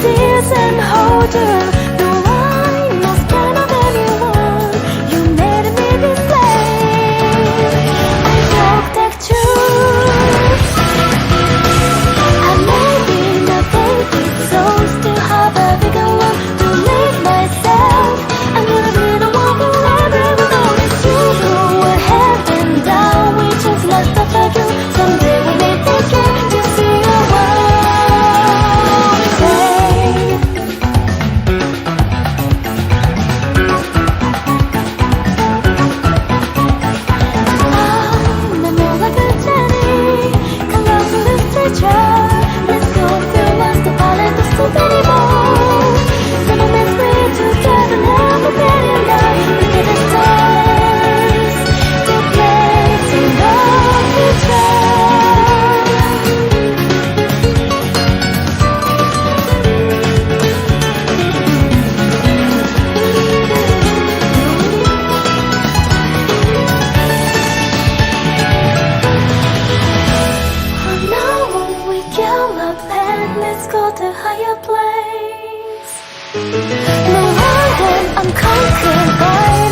tears and hold you. No one knows better than you are. You made me this way. I protect you. I may be no baby, so still have a bigger one to make myself. I'm gonna be the one forever with always you. We're heaven down, we just lost the you. Someday we may take it to see your world change. I'm more like a Jenny, colorful teacher. Let's go through once the palette is too anymore. Some of us we together never get enough. We get the stars to play to the future. Now we give up and let's go to higher place. No wonder I'm conquered by